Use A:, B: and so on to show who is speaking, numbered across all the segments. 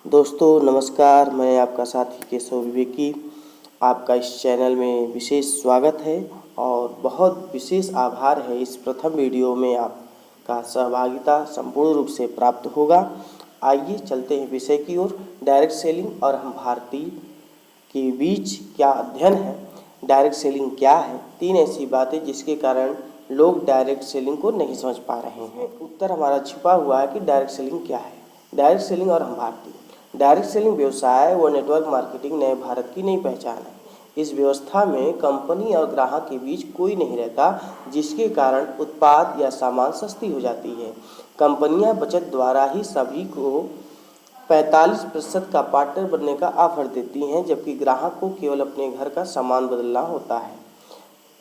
A: दोस्तों नमस्कार, मैं आपका साथी केशव विवेकी। आपका इस चैनल में विशेष स्वागत है और बहुत विशेष आभार है। इस प्रथम वीडियो में आपका सहभागिता संपूर्ण रूप से प्राप्त होगा। आइए चलते हैं विषय की ओर। डायरेक्ट सेलिंग और हम भारतीय के बीच क्या अध्ययन है, डायरेक्ट सेलिंग क्या है, 3 ऐसी बातें जिसके कारण लोग डायरेक्ट सेलिंग को नहीं समझ पा रहे हैं। उत्तर हमारा छिपा हुआ है कि डायरेक्ट सेलिंग क्या है। डायरेक्ट सेलिंग और हम भारतीय। डायरेक्ट सेलिंग व्यवसाय व नेटवर्क मार्केटिंग नए भारत की नई पहचान है। इस व्यवस्था में कंपनी और ग्राहक के बीच कोई नहीं रहता, जिसके कारण उत्पाद या सामान सस्ती हो जाती है। कंपनियां बचत द्वारा ही सभी को 45% का पार्टनर बनने का ऑफर देती हैं, जबकि ग्राहक को केवल अपने घर का सामान बदलना होता है।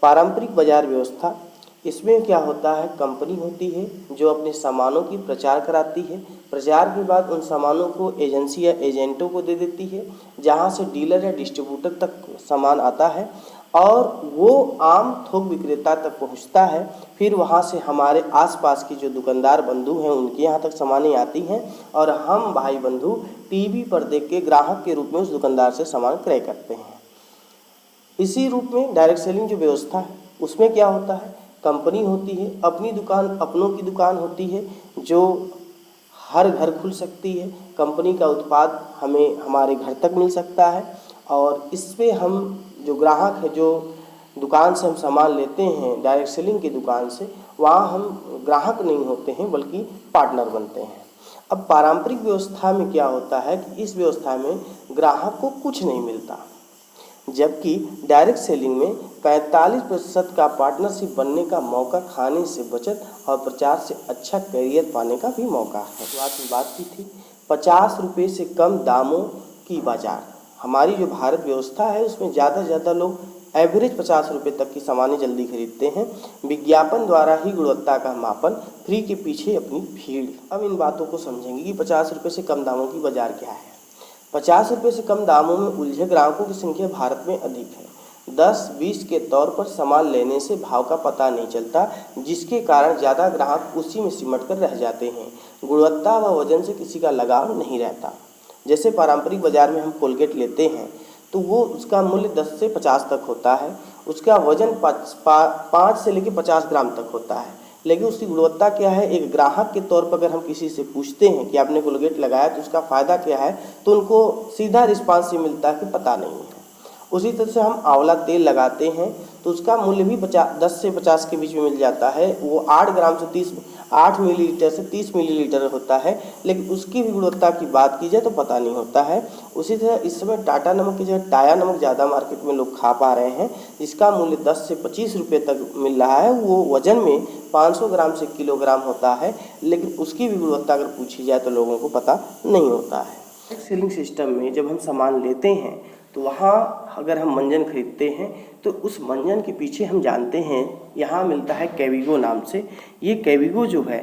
A: पारंपरिक बाजार व्यवस्था, इसमें क्या होता है, कंपनी होती है जो अपने सामानों की प्रचार कराती है। प्रचार के बाद उन सामानों को एजेंसी या एजेंटों को दे देती है, जहां से डीलर या डिस्ट्रीब्यूटर तक सामान आता है और वो आम थोक विक्रेता तक पहुंचता है। फिर वहां से हमारे आसपास की जो दुकानदार बंधु हैं उनके यहाँ तक सामानें आती हैं और हम भाई बंधु टीवी पर देख के ग्राहक के रूप में उस दुकानदार से सामान क्रय करते हैं। इसी रूप में डायरेक्ट सेलिंग जो व्यवस्था है उसमें क्या होता है, कंपनी होती है, अपनी दुकान, अपनों की दुकान होती है जो हर घर खुल सकती है। कंपनी का उत्पाद हमें हमारे घर तक मिल सकता है और इसमें हम जो ग्राहक है, जो दुकान से हम सामान लेते हैं डायरेक्ट सेलिंग की दुकान से, वहाँ हम ग्राहक नहीं होते हैं बल्कि पार्टनर बनते हैं। अब पारंपरिक व्यवस्था में क्या होता है कि इस व्यवस्था में ग्राहक को कुछ नहीं मिलता, जबकि डायरेक्ट सेलिंग में 45% का पार्टनरशिप बनने का मौका, खाने से बचत और प्रचार से अच्छा करियर पाने का भी मौका है। शुरुआत में बात की थी 50 रुपये से कम दामों की बाजार। हमारी जो भारत व्यवस्था है उसमें ज़्यादा से ज़्यादा लोग एवरेज 50 रुपये तक की सामानें जल्दी खरीदते हैं। विज्ञापन द्वारा ही गुणवत्ता का मापन, फ्री के पीछे अपनी भीड़। अब इन बातों को समझेंगे कि 50 रुपये से कम दामों की बाजार क्या है। 50 रुपये से कम दामों में उलझे ग्राहकों की संख्या भारत में अधिक है। 10-20 के तौर पर सामान लेने से भाव का पता नहीं चलता, जिसके कारण ज़्यादा ग्राहक उसी में सिमट कर रह जाते हैं। गुणवत्ता व वजन से किसी का लगाव नहीं रहता। जैसे पारंपरिक बाजार में हम कोलगेट लेते हैं तो वो उसका मूल्य 10 से 50 तक होता है, उसका वजन 5 से लेकर 50 ग्राम तक होता है, लेकिन उसकी गुणवत्ता क्या है। एक ग्राहक के तौर पर अगर हम किसी से पूछते हैं कि आपने कोलगेट लगाया तो उसका फ़ायदा क्या है, तो उनको सीधा रिस्पांस ये मिलता है कि पता नहीं है। उसी तरह से हम आंवला तेल लगाते हैं तो उसका मूल्य भी 10 से 50 के बीच में मिल जाता है। वो 8 मिलीलीटर से 30 मिलीलीटर होता है, लेकिन उसकी भी गुणवत्ता की बात की जाए तो पता नहीं होता है। उसी तरह इस समय टाटा नमक की जगह टाया नमक ज़्यादा मार्केट में लोग खा पा रहे हैं, जिसका मूल्य 10 से 25 रुपये तक मिल रहा है। वो वजन में 500 ग्राम से किलोग्राम होता है, लेकिन उसकी भी गुणवत्ता अगर पूछी जाए तो लोगों को पता नहीं होता है। सेलिंग सिस्टम में जब हम सामान लेते हैं तो वहाँ अगर हम मंजन खरीदते हैं तो उस मंजन के पीछे हम जानते हैं यहाँ मिलता है कैविगो नाम से। ये कैविगो जो है,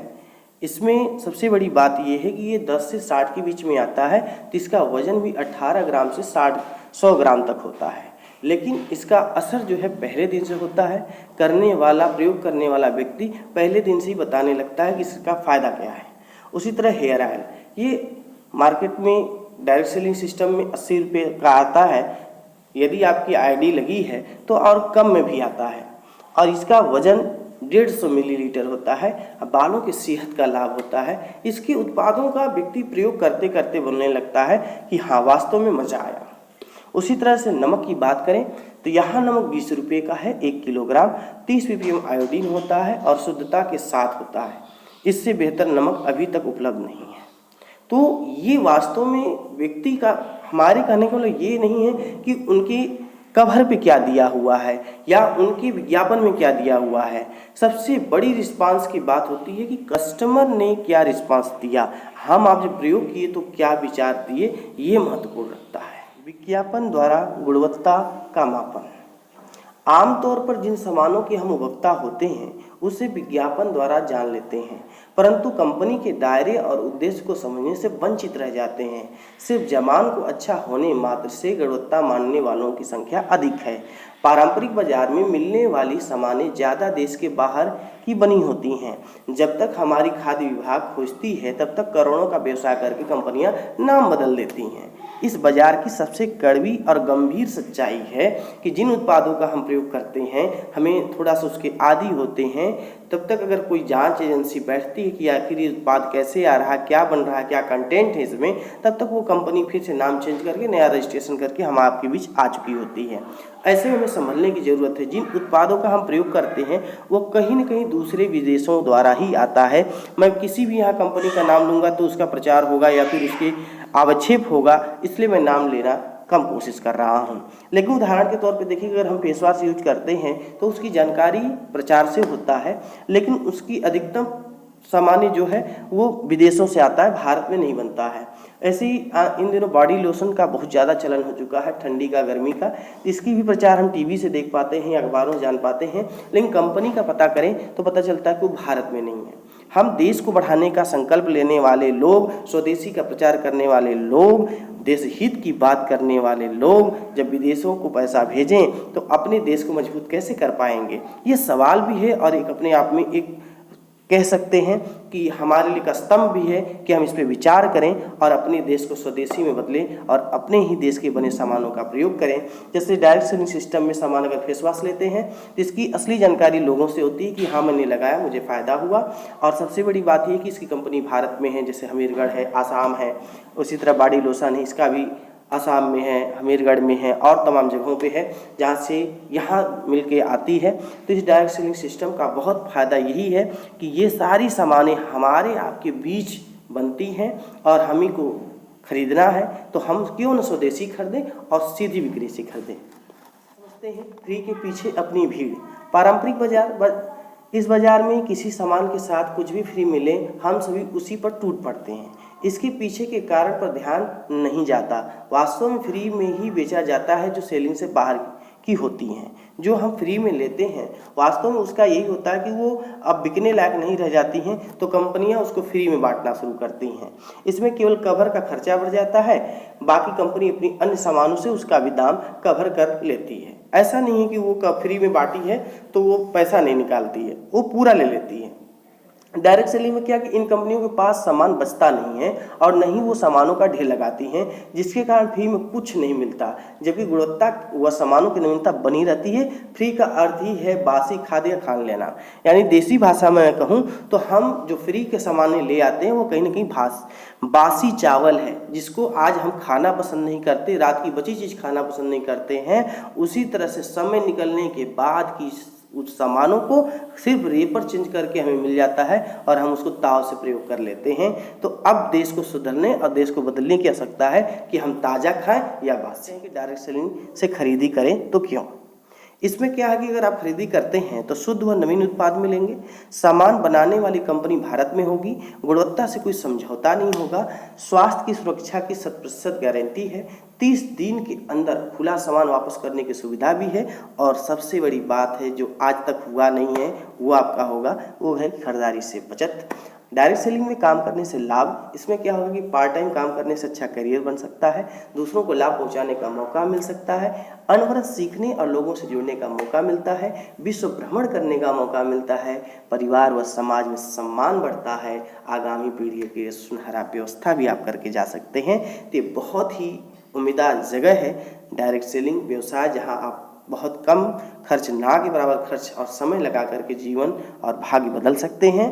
A: इसमें सबसे बड़ी बात ये है कि ये 10 से 60 के बीच में आता है, तो इसका वजन भी 18 ग्राम से 100 ग्राम तक होता है। लेकिन इसका असर जो है पहले दिन से होता है। प्रयोग करने वाला व्यक्ति पहले दिन से ही बताने लगता है कि इसका फ़ायदा क्या है। उसी तरह हेयर ऑयल, ये मार्केट में डायरेक्ट सेलिंग सिस्टम में 80 रुपये का आता है। यदि आपकी आईडी लगी है तो और कम में भी आता है और इसका वजन 150 मिलीलीटर होता है। बालों की सेहत का लाभ होता है। इसके उत्पादों का व्यक्ति प्रयोग करते करते बोलने लगता है कि हाँ, वास्तव में मज़ा आया। उसी तरह से नमक की बात करें तो यहाँ नमक 20 रुपये का है 1 किलोग्राम। 30 ppm आयोडीन होता है और शुद्धता के साथ होता है। इससे बेहतर नमक अभी तक उपलब्ध नहीं है। तो ये वास्तव में व्यक्ति का, हमारे कहने का मतलब ये नहीं है कि उनकी कवर पे क्या दिया हुआ है या उनके विज्ञापन में क्या दिया हुआ है। सबसे बड़ी रिस्पांस की बात होती है कि कस्टमर ने क्या रिस्पांस दिया, हम आप जब प्रयोग किए तो क्या विचार दिए, ये महत्वपूर्ण रखता है। विज्ञापन द्वारा गुणवत्ता का मापन। आमतौर पर जिन सामानों के हम उपभोक्ता होते हैं उसे विज्ञापन द्वारा जान लेते हैं, परंतु कंपनी के दायरे और उद्देश्य को समझने से वंचित रह जाते हैं। सिर्फ जमान को अच्छा होने मात्र से गुणवत्ता मानने वालों की संख्या अधिक है। पारंपरिक बाजार में मिलने वाली सामानें ज़्यादा देश के बाहर की बनी होती हैं। जब तक हमारी खाद्य विभाग खोजती है तब तक करोड़ों का व्यवसाय करके कंपनियां नाम बदल देती हैं। इस बाजार की सबसे कड़वी और गंभीर सच्चाई है कि जिन उत्पादों का हम प्रयोग करते हैं, हमें थोड़ा सा उसके आदी होते हैं, तब तक अगर कोई जांच एजेंसी बैठती है कि आखिर ये उत्पाद कैसे आ रहा है, क्या बन रहा है, क्या कंटेंट है इसमें, तब तक वो कंपनी फिर से नाम चेंज करके नया रजिस्ट्रेशन करके हम आपके बीच आ चुकी होती है। ऐसे में हमें संभलने की ज़रूरत है। जिन उत्पादों का हम प्रयोग करते हैं वो कहीं न कहीं दूसरे विदेशों द्वारा ही आता है। मैं किसी भी यहाँ कंपनी का नाम लूँगा तो उसका प्रचार होगा या फिर उसके आवक्षेप होगा, इसलिए मैं नाम लेना कम कोशिश कर रहा हूँ। लेकिन उदाहरण के तौर पे देखिए, अगर हम फेस वॉश यूज करते हैं तो उसकी जानकारी प्रचार से होता है, लेकिन उसकी अधिकतम सामान्य जो है वो विदेशों से आता है, भारत में नहीं बनता है। ऐसे ही इन दिनों बॉडी लोशन का बहुत ज़्यादा चलन हो चुका है, ठंडी का, गर्मी का। इसकी भी प्रचार हम टीवी से देख पाते हैं, अखबारों से जान पाते हैं, लेकिन कंपनी का पता करें तो पता चलता है कि वो भारत में नहीं है। हम देश को बढ़ाने का संकल्प लेने वाले लोग, स्वदेशी का प्रचार करने वाले लोग, देश हित की बात करने वाले लोग जब विदेशों को पैसा भेजें तो अपने देश को मजबूत कैसे कर पाएंगे? ये सवाल भी है और एक अपने आप में एक कह सकते हैं कि हमारे लिए एक स्तंभ भी है कि हम इस पर विचार करें और अपने देश को स्वदेशी में बदलें और अपने ही देश के बने सामानों का प्रयोग करें। जैसे डायरेक्ट सेलिंग सिस्टम में सामान अगर फेस वॉश लेते हैं तो इसकी असली जानकारी लोगों से होती है कि हाँ मैंने लगाया, मुझे फ़ायदा हुआ। और सबसे बड़ी बात यह कि इसकी कंपनी भारत में है, जैसे हमीरगढ़ है, आसाम है। उसी तरह बॉडी लोशन है, इसका भी आसाम में है, हमीरगढ़ में है और तमाम जगहों पे है जहाँ से यहाँ मिल के आती है। तो इस डायरेक्ट सेलिंग सिस्टम का बहुत फ़ायदा यही है कि ये सारी सामानें हमारे आपके बीच बनती हैं और हम ही को ख़रीदना है, तो हम क्यों न स्वदेशी खरीदें और सीधी बिक्री से खरीदें। समझते हैं फ्री के पीछे अपनी भीड़। पारंपरिक बाजार, इस बाज़ार में किसी सामान के साथ कुछ भी फ्री मिले हम सभी उसी पर टूट पड़ते हैं। इसके पीछे के कारण पर ध्यान नहीं जाता। वास्तव में फ्री में ही बेचा जाता है जो सेलिंग से बाहर की होती हैं। जो हम फ्री में लेते हैं वास्तव में उसका यही होता है कि वो अब बिकने लायक नहीं रह जाती हैं, तो कंपनियां उसको फ्री में बांटना शुरू करती हैं। इसमें केवल कवर का खर्चा बढ़ जाता है, बाकी कंपनी अपनी अन्य सामानों से उसका भी दाम कवर कर लेती है। ऐसा नहीं है कि वो फ्री में बांटी है तो वो पैसा नहीं निकालती है, वो पूरा ले लेती है। डायरेक्ट सेलिंग में क्या कि इन कंपनियों के पास सामान बचता नहीं है और नहीं वो सामानों का ढेर लगाती हैं, जिसके कारण फ्री में कुछ नहीं मिलता, जबकि गुणवत्ता व सामानों की नवीनता बनी रहती है। फ्री का अर्थ ही है बासी खाद्य खान लेना, यानी देसी भाषा में मैं कहूँ तो हम जो फ्री के सामान ले आते हैं वो कहीं ना कहीं बासी चावल है, जिसको आज हम खाना पसंद नहीं करते, रात की बची चीज़ खाना पसंद नहीं करते हैं। उसी तरह से समय निकलने के बाद की उस सामानों को सिर्फ रेपर चेंज करके हमें मिल जाता है और हम उसको ताव से प्रयोग कर लेते हैं। तो अब देश को सुधरने और देश को बदलने की आवश्यकता है कि हम ताज़ा खाएं या बासी। कि डायरेक्ट सेलिंग से खरीदी करें तो क्यों? इसमें क्या है कि अगर आप खरीदी करते हैं तो शुद्ध व नवीन उत्पाद मिलेंगे, सामान बनाने वाली कंपनी भारत में होगी, गुणवत्ता से कोई समझौता नहीं होगा, स्वास्थ्य की सुरक्षा की 100% गारंटी है, 30 दिन के अंदर खुला सामान वापस करने की सुविधा भी है और सबसे बड़ी बात है जो आज तक हुआ नहीं है वो आपका होगा, वो है खरीदारी से बचत। डायरेक्ट सेलिंग में काम करने से लाभ, इसमें क्या होगा कि पार्ट टाइम काम करने से अच्छा करियर बन सकता है, दूसरों को लाभ पहुंचाने का मौका मिल सकता है, अनवरत सीखने और लोगों से जुड़ने का मौका मिलता है, विश्व भ्रमण करने का मौका मिलता है, परिवार व समाज में सम्मान बढ़ता है, आगामी पीढ़ी के सुनहरा व्यवस्था भी आप करके जा सकते हैं। तो ये बहुत ही उम्मीदवार जगह है डायरेक्ट सेलिंग व्यवसाय, जहाँ आप बहुत कम खर्च, ना के बराबर खर्च और समय लगा करके जीवन और भाग्य बदल सकते हैं।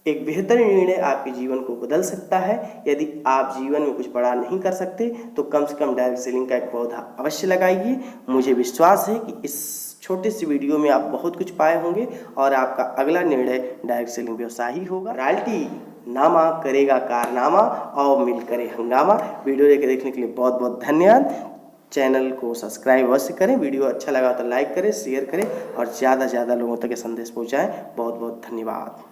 A: एक बेहतर निर्णय आपके जीवन को बदल सकता है। यदि आप जीवन में कुछ बड़ा नहीं कर सकते तो कम से कम डायरेक्ट सेलिंग का एक पौधा अवश्य लगाइए। मुझे विश्वास है कि इस छोटे सी वीडियो में आप बहुत कुछ पाए होंगे और आपका अगला निर्णय डायरेक्ट सेलिंग व्यवसाय ही होगा। रॉयल्टी नामा करेगा कारनामा और मिल करे हंगामा। वीडियो देखने के लिए बहुत बहुत धन्यवाद। चैनल को सब्सक्राइब अवश्य करें, वीडियो अच्छा लगा तो लाइक करें, शेयर करें और ज़्यादा से ज़्यादा लोगों तक ये संदेश पहुँचाएँ। बहुत बहुत धन्यवाद।